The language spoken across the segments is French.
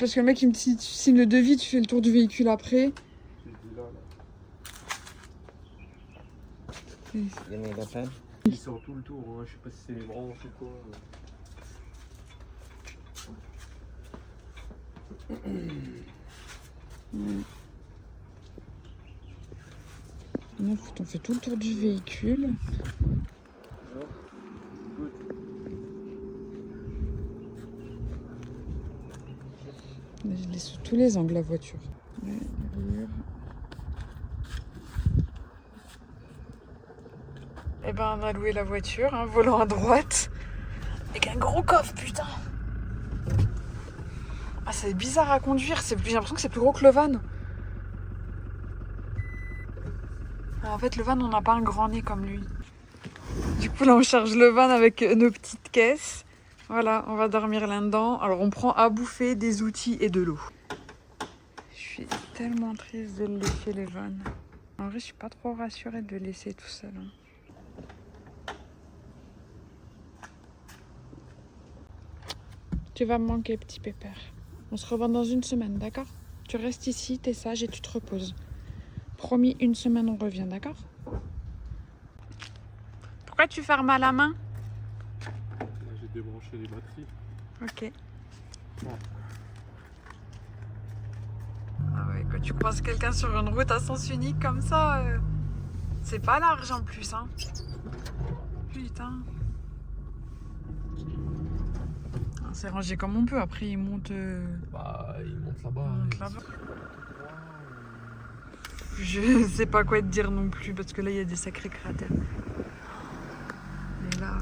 parce que le mec il me dit tu signes le devis, tu fais le tour du véhicule après. Il y en a la panne. Ils sont tout le tour, hein. Je sais pas si c'est les branches ou quoi. On fait tout le tour du véhicule. Je l'ai sous tous les angles la voiture. Et ben on a loué la voiture, hein, volant à droite. Avec un gros coffre, putain. Ah, c'est bizarre à conduire, j'ai l'impression que c'est plus gros que le van. En fait, le van, on n'a pas un grand nez comme lui. Du coup, là, on charge le van avec nos petites caisses. Voilà, on va dormir là-dedans. Alors, on prend à bouffer, des outils et de l'eau. Je suis tellement triste de le laisser, les vannes. En vrai, je suis pas trop rassurée de le laisser tout seul. Hein. Tu vas me manquer, petit pépère. On se revoit dans une semaine, d'accord? Tu restes ici, t'es sage et tu te reposes. Promis, une semaine, on revient, d'accord? Pourquoi tu fermes à la main? Là, j'ai débranché les batteries. Ok. Ouais. Ah ouais, quand tu croises quelqu'un sur une route à sens unique comme ça, c'est pas large en plus, hein. Putain. Ah, c'est rangé comme on peut, après il monte... Bah, ils montent là-bas. il monte là-bas. Je sais pas quoi te dire non plus, parce que là il y a des sacrés cratères. Mais là...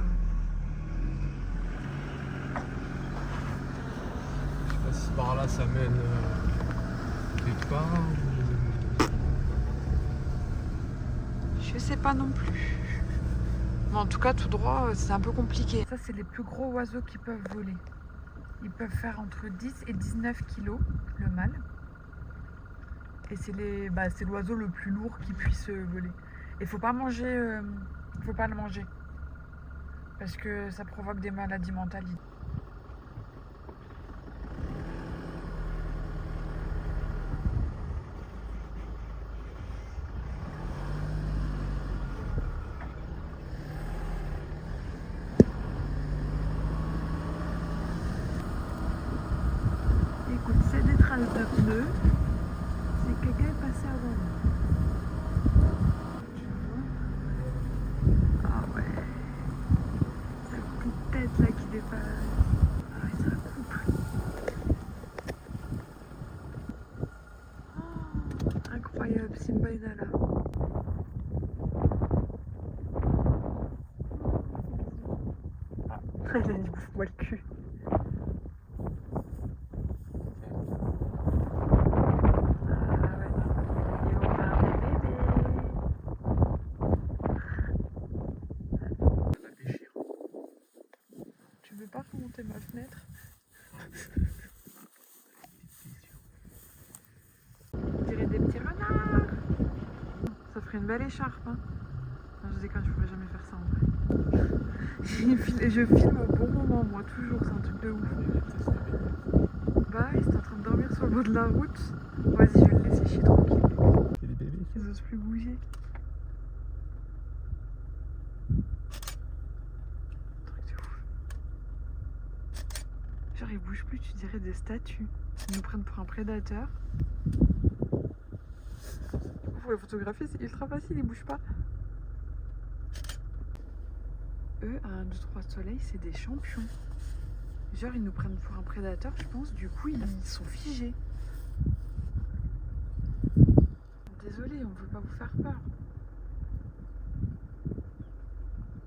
Je sais pas si par là ça mène quelque part. Je sais pas non plus. Mais en tout cas, tout droit, c'est un peu compliqué. Ça, c'est les plus gros oiseaux qui peuvent voler. Ils peuvent faire entre 10 et 19 kilos, le mâle. Et c'est l'oiseau le plus lourd qui puisse voler. Et faut pas manger, faut pas le manger. Parce que ça provoque des maladies mentales. Écoute, c'est des traces de pneus. C'est que quelqu'un est passé avant nous. Tu vois? Ah ouais. Sa petite tête là qui dépasse. Ah ouais, ça coupe. Oh, incroyable, Simba est là. Ah, il a dit bouffe-moi le cul. Tu veux pas remonter ma fenêtre? On dirait des petits renards. Ça ferait une belle écharpe, hein. Non, je déconne, je pourrais jamais faire ça en vrai. Je filme au bon moment, moi, toujours, c'est un truc de ouf. Bah, il est en train de dormir sur le bord de la route. Vas-y, je vais le laisser chier tranquille. Il y a des bébés. Ils osent plus bouger. Truc de ouf. Genre, ils bougent plus, tu dirais des statues. Ils nous prennent pour un prédateur. Pour les photographier, c'est ultra facile, ils bougent pas. Eux, à 1, 2, 3 soleil, c'est des champions. Genre, ils nous prennent pour un prédateur, je pense. Du coup, ils sont figés. Désolée, on veut pas vous faire peur.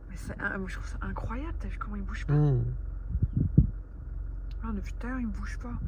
Mais je trouve ça incroyable, t'as vu comment ils bougent pas? Ah, depuis tout à l'heure, ils ne bougent pas.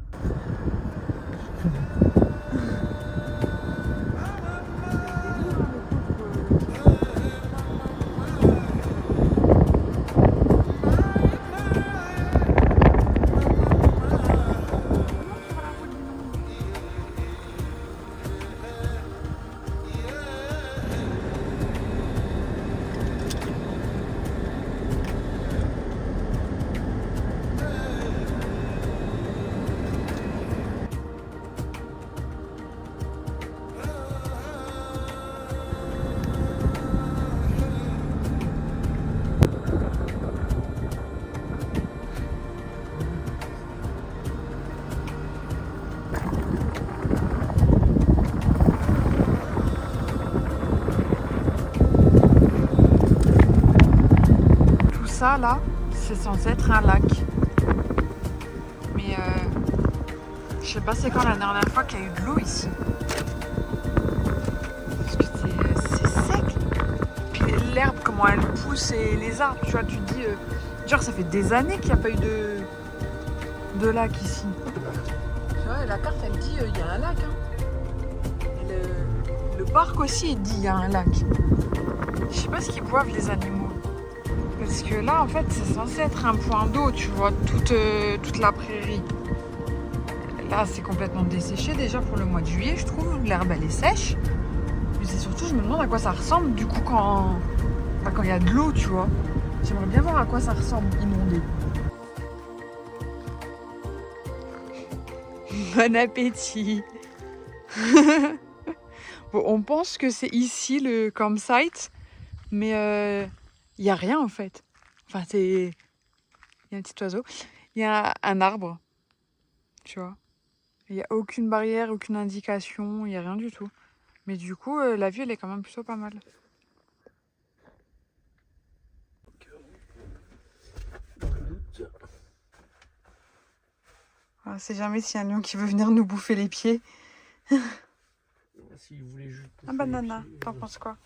ça là, c'est censé être un lac. Mais je sais pas c'est quand la dernière fois qu'il y a eu de l'eau ici. Parce que c'est sec. Puis l'herbe, comment elle pousse et les arbres, tu vois, tu te dis... genre ça fait des années qu'il n'y a pas eu de lac ici. Tu vois, la carte elle dit il y a un lac. Hein. Et le parc aussi il dit il y a un lac. Je sais pas ce qu'ils boivent les animaux. Parce que là en fait c'est censé être un point d'eau, tu vois, toute la prairie. Là c'est complètement desséché déjà pour le mois de juillet je trouve. L'herbe elle est sèche. Mais c'est surtout je me demande à quoi ça ressemble du coup quand il y a de l'eau, tu vois. J'aimerais bien voir à quoi ça ressemble inondé. Bon appétit. Bon, on pense que c'est ici le campsite, mais il n'y a rien en fait. Enfin, il y a un petit oiseau. Il y a un arbre, tu vois. Il n'y a aucune barrière, aucune indication, il n'y a rien du tout. Mais du coup, la vue, elle est quand même plutôt pas mal. On sait jamais s'il y a un lion qui veut venir nous bouffer les pieds. S'il voulait juste Un banana, t'en penses quoi?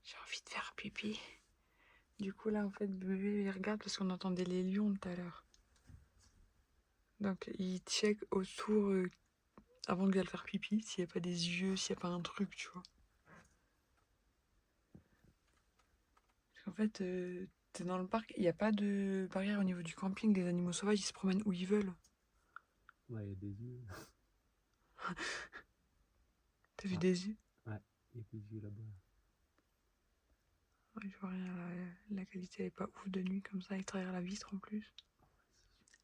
J'ai envie de faire pipi. Du coup, là, en fait, bébé, il regarde parce qu'on entendait les lions tout à l'heure. Donc, il check autour avant de aller faire pipi, s'il n'y a pas des yeux, s'il n'y a pas un truc, tu vois. Parce qu'en fait, t'es dans le parc, il n'y a pas de barrière au niveau du camping. Les animaux sauvages, ils se promènent où ils veulent. Ouais, il y a des yeux. T'as vu des yeux? Ouais, il y a des yeux là-bas. Ouais, je vois rien, la qualité elle est pas ouf de nuit comme ça, avec travers la vitre en plus.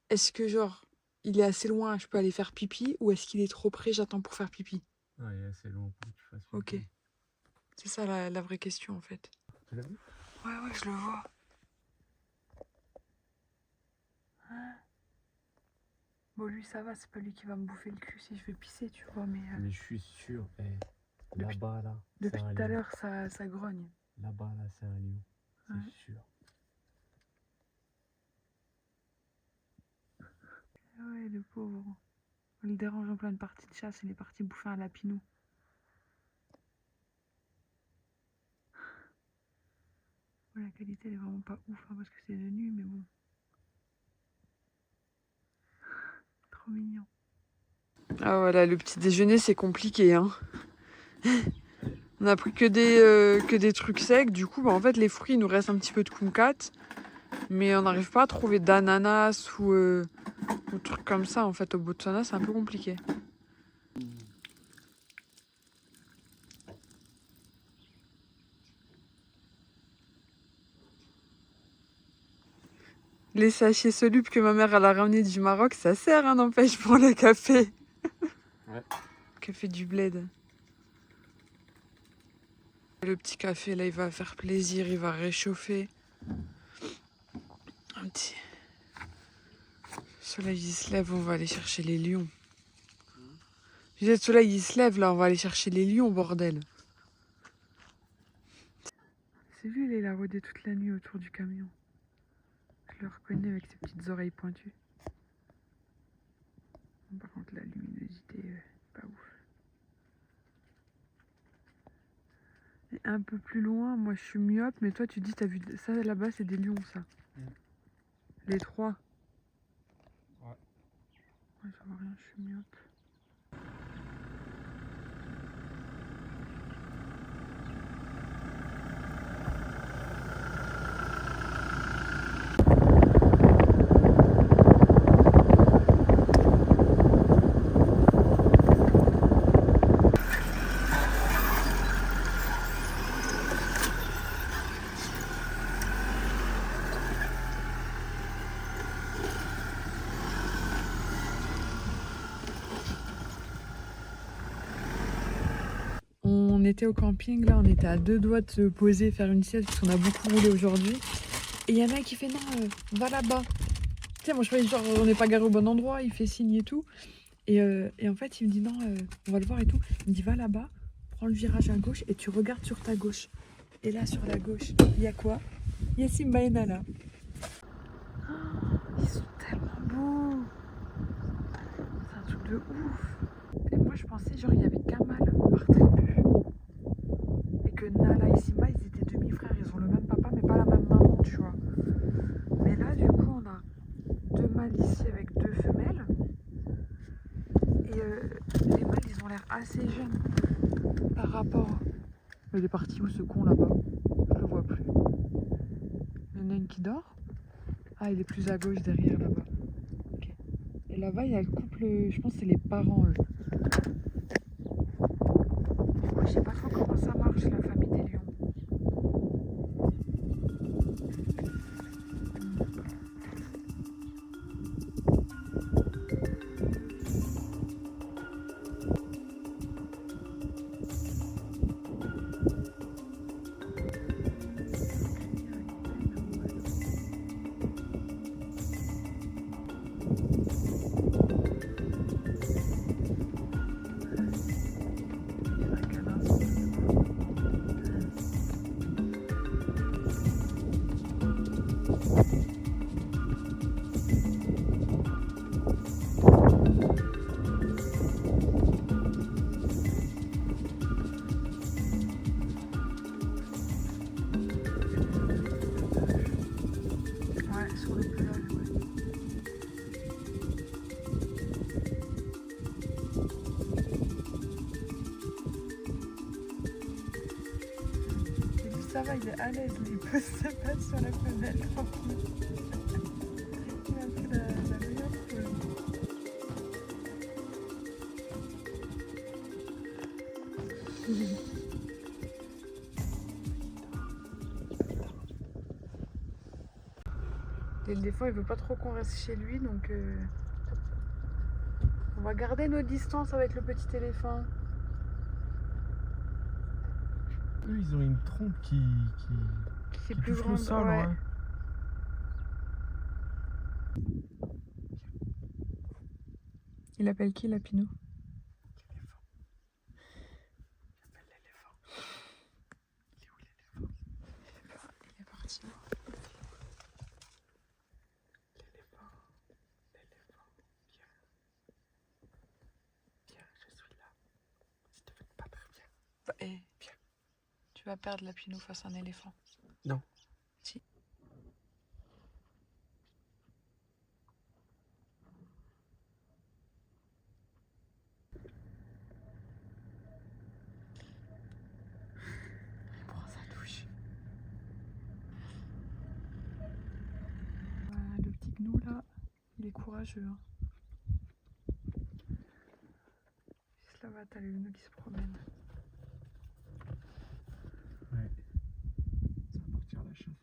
Est-ce que genre, il est assez loin, je peux aller faire pipi, ou est-ce qu'il est trop près, j'attends pour faire pipi? Ouais, il est assez long pour que tu fasses pipi. Ok, c'est ça la vraie question en fait. Tu l'as vu? Ouais, je le vois. Bon, lui ça va, c'est pas lui qui va me bouffer le cul si je vais pisser, tu vois, mais... Mais je suis sûr, Depuis- là-bas, là, Depuis c'est un tout à lion. l'heure, ça grogne. Là-bas, là, c'est un lion. C'est Ouais. sûr. Ouais, le pauvre. On le dérange en pleine partie de chasse, il est parti bouffer un lapinou. Ouais, la qualité elle est vraiment pas ouf hein, parce que c'est de nuit, mais bon. Trop mignon. Ah voilà, le petit déjeuner c'est compliqué hein. On a pris que des trucs secs, du coup bah, en fait les fruits il nous reste un petit peu de kumquat, mais on n'arrive pas à trouver d'ananas ou trucs comme ça en fait au Botswana c'est un peu compliqué. Les sachets solubles que ma mère elle a ramenés du Maroc, ça sert hein, n'empêche pour le café. Ouais. Café du bled. Le petit café là il va faire plaisir, il va réchauffer. Un petit... Le soleil il se lève, on va aller chercher les lions. Je disais, le soleil il se lève là, on va aller chercher les lions, bordel. C'est lui, il est là rôdé toute la nuit autour du camion. Je le reconnais avec ses petites oreilles pointues. Par contre, la luminosité, pas ouf. Et un peu plus loin, moi je suis myope, mais toi tu dis, t'as vu ça là-bas, c'est des lions ça. Les trois. Ouais. Ouais, je vois rien, je suis myope. était au camping, là, on était à 2 doigts de se poser, faire une sieste, parce qu'on a beaucoup roulé aujourd'hui. Et il y en a un qui fait non, va là-bas. Tu sais, moi je croyais genre on n'est pas garé au bon endroit, il fait signe et tout. Et en fait, il me dit non, on va le voir et tout. Il me dit va là-bas, prends le virage à gauche et tu regardes sur ta gauche. Et là, sur la gauche, il y a quoi? Il y a Simba et Nala. Ils sont tellement beaux. C'est un truc de ouf. Et moi, je pensais genre il y avait Kamal par tribu. Et que Nala et Simba, ils étaient demi-frères. Ils ont le même papa, mais pas la même maman, tu vois. Mais là, du coup, on a 2 mâles ici avec 2 femelles. Et les mâles, ils ont l'air assez jeunes par rapport. Il est parti où ce con là-bas? Je le vois plus. Il y en a une qui dort. Ah, il est plus à gauche derrière là-bas. Ok. Et là-bas, il y a le couple, je pense que c'est les parents eux. Du coup, je sais pas trop comment ça marche la famille des lions. Ouais, sur le pelage, ouais. Et lui, ça va, il est à l'aise. Il pose sa patte sur la femelle. Tranquille. Il a pris la meilleure pose. L'éléphant, il veut pas trop qu'on reste chez lui, donc on va garder nos distances avec le petit éléphant. Eux, ils ont une trompe qui Qui est touche plus le grande. sol, Ouais. ouais. Il appelle qui, Lapinou? L'éléphant. Il est où l'éléphant? Il est parti. L'éléphant. L'éléphant. Viens. Viens, je suis là. Si tu veux te battre, viens. Bah, viens. Tu vas perdre Lapinou face à un éléphant. Non. Si. Il prend sa douche. Le petit gnou là, il est courageux. Hein. Juste là-bas, t'as le gnou qui se promène. Ouais. Ça va partir à la chasse.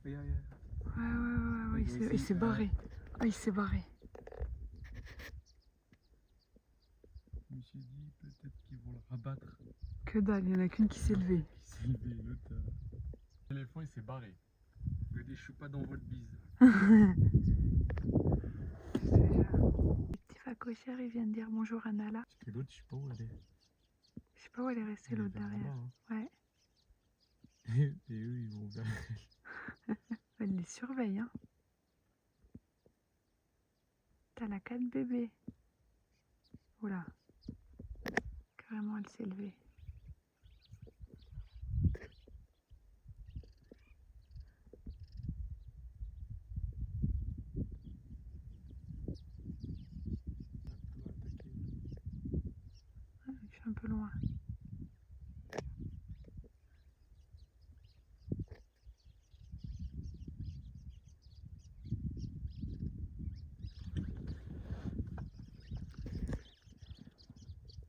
Regarde, regarde. Ouais, il s'est barré. Ah, il s'est barré. Je me suis dit peut-être qu'ils vont le rabattre. Que dalle, il y en a qu'une qui s'est levée. Il s'est levé, l'autre. L'éléphant, il s'est barré. Regardez, je suis pas dans votre bise. Les petits facochères, ils viennent dire bonjour à Nala. Parce que l'autre, je sais pas où elle est. Je sais pas où elle est restée, Elle est l'autre vers derrière. là-bas, hein. Ouais. Et eux, ils vont vers elle. Elle les surveille, hein. T'as la 4 bébés. Oula. Carrément, elle s'est levée. un peu loin.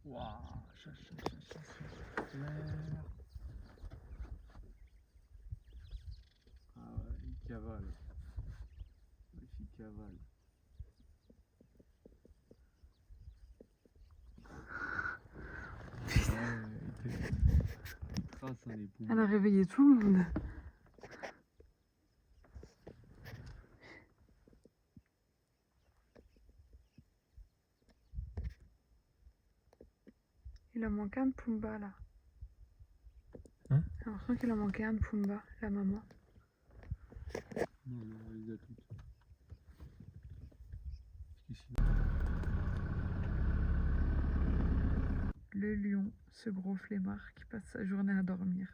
Waouh, clair. Ah ouais, il cavale. Il cavale. Trace en époux. Elle a réveillé tout le monde. Il a manqué un de Pumba là. Hein? J'ai l'impression qu'il a manqué un de Pumba, la maman. Non, non, on les a toutes. Le lion, ce gros flemmard qui passe sa journée à dormir.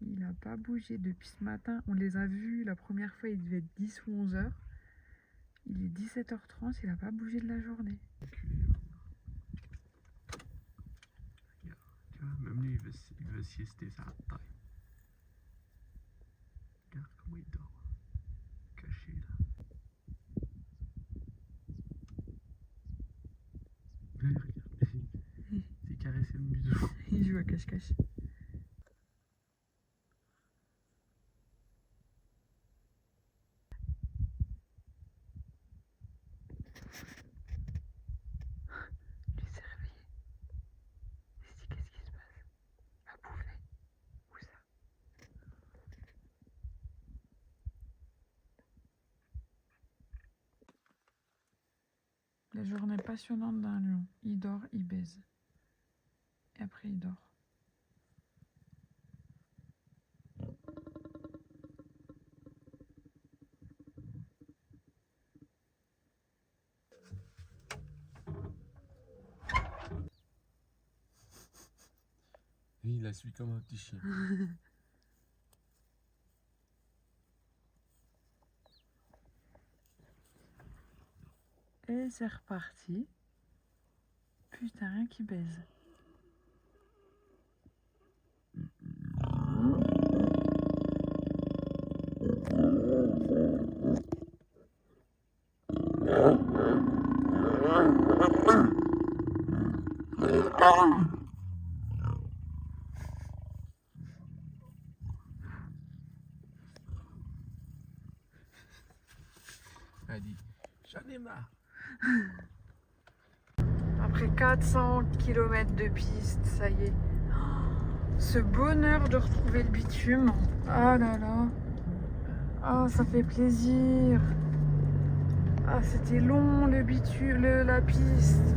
Il n'a pas bougé depuis ce matin. On les a vus la première fois, il devait être 10 ou 11 heures. Il est 17h30, il n'a pas bougé de la journée. Regarde, tu vois, même lui, il veut siester sa taille. Regarde comment il dort. Caché là. Ouais, regarde. C'est caressé le museau. Il joue à cache-cache. Lui s'est réveillé. Il s'est dit qu'est-ce qui se passe? Il va bouffer. Où ça? La journée passionnante d'un lion. Il dort, il baise. Et après il dort. Et il la suit comme un petit chien. Et c'est reparti. Putain, rien qui baise. Elle dit, j'en ai marre. Après 400 km de piste, ça y est. Ce bonheur de retrouver le bitume. Ah là là. Ah, ça fait plaisir. Ah, c'était long le bitume, la piste.